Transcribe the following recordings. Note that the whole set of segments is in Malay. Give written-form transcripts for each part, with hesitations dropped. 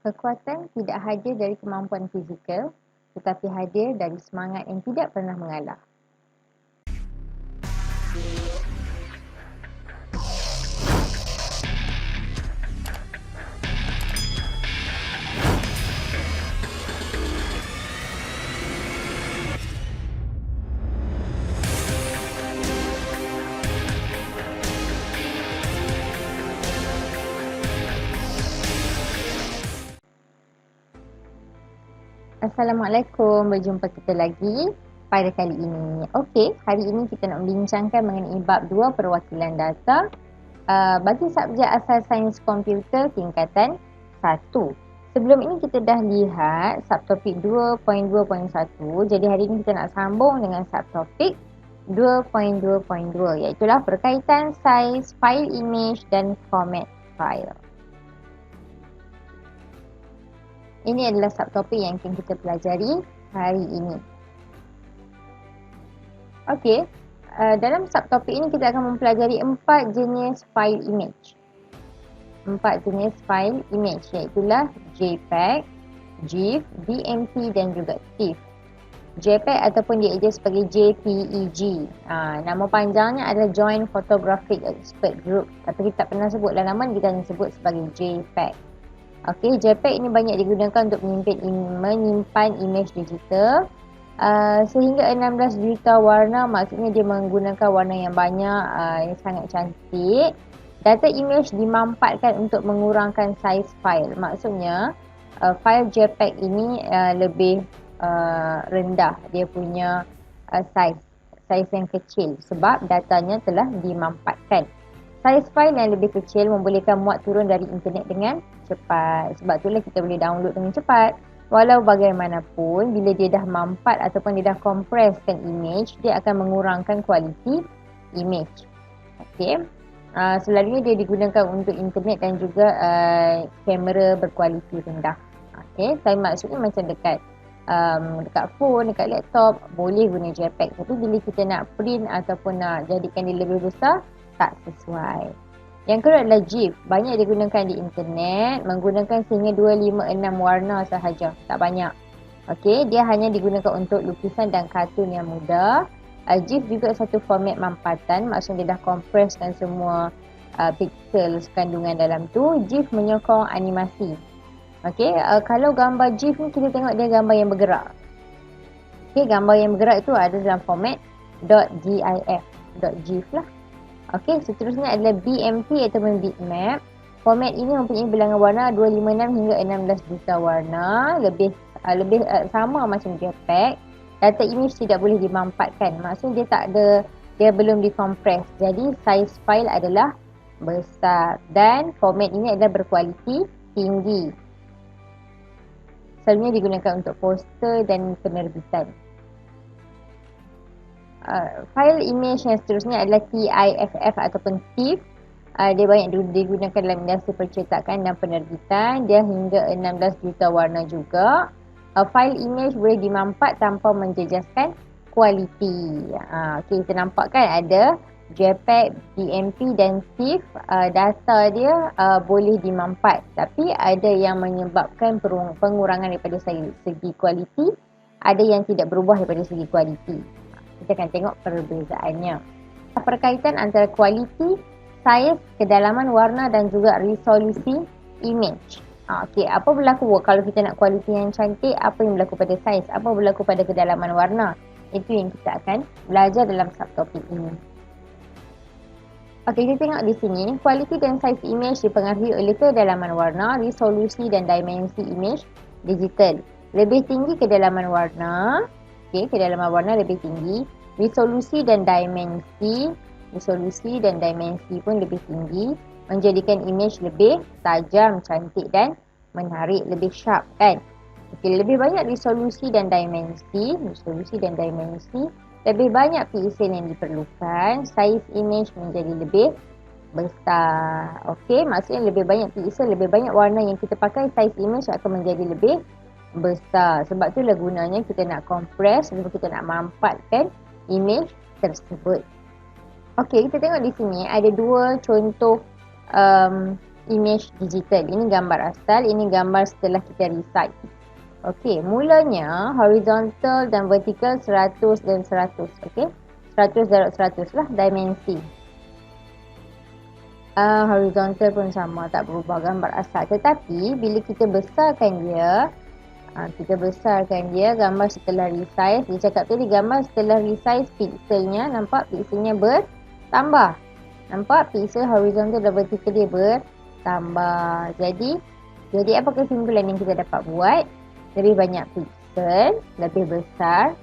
Kekuatan tidak hadir dari kemampuan fizikal, tetapi hadir dari semangat yang tidak pernah mengalah. Assalamualaikum, berjumpa kita lagi pada kali ini. Okey, hari ini kita nak membincangkan mengenai bab 2 perwakilan data bagi subjek asal sains komputer tingkatan 1. Sebelum ini kita dah lihat subtopik 2.2.1, jadi hari ini kita nak sambung dengan subtopik 2.2.2 iaitu berkaitan saiz file image dan format file. Ini adalah subtopik yang akan kita pelajari hari ini. Okey, dalam subtopik ini kita akan mempelajari 4 jenis file image. 4 jenis file image iaitulah JPEG, GIF, BMP dan juga TIFF. JPEG ataupun dieja sebagai JPEG. Nama panjangnya adalah Joint Photographic Expert Group. Tapi kita tak pernah sebutlah nama, kita hanya sebut sebagai JPEG. Okey, JPEG ini banyak digunakan untuk menyimpan image digital sehingga 16 juta warna, maksudnya dia menggunakan warna yang banyak, yang sangat cantik. Data image dimampatkan untuk mengurangkan saiz file. Maksudnya file JPEG ini lebih rendah dia punya saiz yang kecil sebab datanya telah dimampatkan. Saiz file yang lebih kecil membolehkan muat turun dari internet dengan cepat. Sebab itulah kita boleh download dengan cepat. Walau bagaimanapun, bila dia dah mampat ataupun dia dah kompreskan image, dia akan mengurangkan kualiti image. Okey. Selalunya dia digunakan untuk internet dan juga kamera berkualiti rendah. Okey, saya maksudnya macam dekat phone, dekat laptop boleh guna JPEG. Tapi bila kita nak print ataupun nak jadikan dia lebih besar, tak sesuai. Yang kedua adalah GIF. Banyak digunakan di internet, menggunakan sehingga 256 warna sahaja, tak banyak. Okey, dia hanya digunakan untuk lukisan dan kartun yang mudah. GIF juga satu format mampatan, maksudnya dia dah kompreskan semua pixel kandungan dalam tu. GIF menyokong animasi. Okey, kalau gambar GIF ni kita tengok dia gambar yang bergerak. Okey, gambar yang bergerak itu ada dalam format .gif, .gif lah. Okey, seterusnya adalah BMP ataupun bitmap. Format ini mempunyai bilangan warna 256 hingga 16 juta warna, lebih sama macam JPEG. Data image tidak boleh dimampatkan. Maksudnya dia belum dikompres. Jadi saiz file adalah besar dan format ini adalah berkualiti tinggi. Selalunya digunakan untuk poster dan penerbitan. File image yang seterusnya adalah TIFF ataupun TIFF. Dia banyak digunakan dalam industri percetakan dan penerbitan. Dia hingga 16 juta warna juga. File image boleh dimampat tanpa menjejaskan kualiti. Okay, kita nampak kan ada JPEG, BMP dan TIFF. Data dia boleh dimampat, tapi ada yang menyebabkan pengurangan daripada segi kualiti, ada yang tidak berubah daripada segi kualiti. Kita akan tengok perbezaannya. Perkaitan antara kualiti, saiz, kedalaman warna dan juga resolusi image. Okey, apa berlaku kalau kita nak kualiti yang cantik? Apa yang berlaku pada saiz? Apa berlaku pada kedalaman warna? Itu yang kita akan belajar dalam subtopik ini. Okey, kita tengok di sini. Kualiti dan saiz image dipengaruhi oleh kedalaman warna, resolusi dan dimensi image digital. Lebih tinggi kedalaman warna, kedalaman warna lebih tinggi, resolusi dan dimensi pun lebih tinggi, menjadikan image lebih tajam, cantik dan menarik, lebih sharp kan. Okey, lebih banyak resolusi dan dimensi, lebih banyak pixel yang diperlukan, saiz image menjadi lebih besar. Okey, maksudnya lebih banyak pixel, lebih banyak warna yang kita pakai, saiz image akan menjadi lebih besar. Sebab itulah gunanya kita nak kompres, kita nak mampatkan image tersebut. Okey, kita tengok di sini ada dua contoh image digital. Ini gambar asal, ini gambar setelah kita resize. Okey, mulanya horizontal dan vertical 100 dan 100. Okey, 100 darab 100 lah dimensi. Horizontal pun sama, tak berubah gambar asal. Tetapi bila kita besarkan dia, gambar setelah resize. Dia cakap tadi gambar setelah resize pixelnya, nampak pixelnya bertambah. Nampak pixel horizontal dan vertical dia bertambah. Jadi apa kesimpulan yang kita dapat buat? Lebih banyak pixel, lebih besar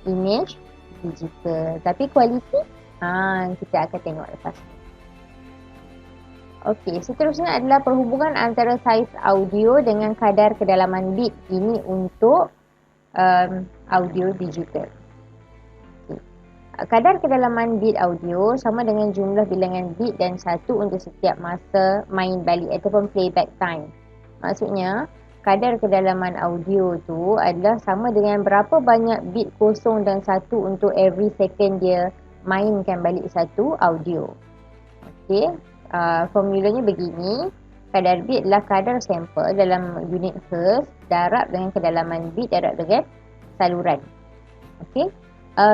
image digital. Tapi kualiti kita akan tengok lepas ni. Okey, seterusnya adalah perhubungan antara saiz audio dengan kadar kedalaman bit. Ini untuk audio digital. Okay. Kadar kedalaman bit audio sama dengan jumlah bilangan bit dan 1 untuk setiap masa main balik ataupun playback time. Maksudnya, kadar kedalaman audio tu adalah sama dengan berapa banyak bit kosong dan 1 untuk every second dia mainkan balik satu audio. Okey, formulanya begini. Kadar bit adalah kadar sampel dalam unit hertz darab dengan kedalaman bit darab dengan saluran. Okey,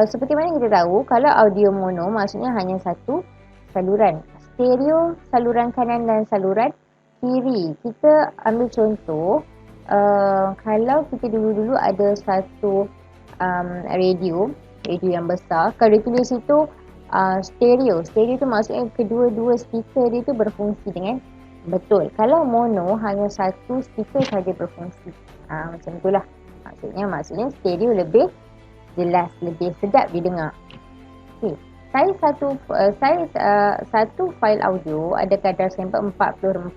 seperti mana kita tahu, kalau audio mono maksudnya hanya satu saluran. Stereo, saluran kanan dan saluran kiri. Kita ambil contoh, kalau kita dulu-dulu ada satu radio yang besar, kalau ditulis itu stereo tu maksudnya kedua-dua speaker dia tu berfungsi dengan betul. Kalau mono hanya satu speaker saja berfungsi, macam itulah maksudnya stereo lebih jelas, lebih sedap didengar. Okay. Satu fail audio ada kadar sampel 44,100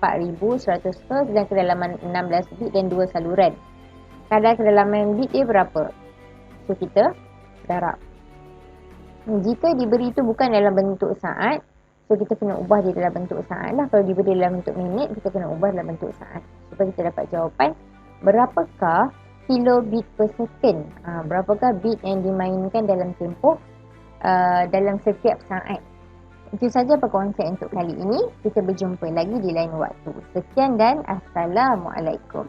Hz dan kedalaman 16 bit dan 2 saluran. Kadar kedalaman bit dia berapa? So kita darab. Jika diberi itu bukan dalam bentuk saat, so kita kena ubah dia dalam bentuk saat lah. Kalau diberi dalam bentuk minit, kita kena ubah dalam bentuk saat supaya kita dapat jawapan berapakah kilobit per second. Berapakah bit yang dimainkan dalam tempoh dalam setiap saat. Itu saja perkongsian untuk kali ini. Kita berjumpa lagi di lain waktu. Sekian dan Assalamualaikum.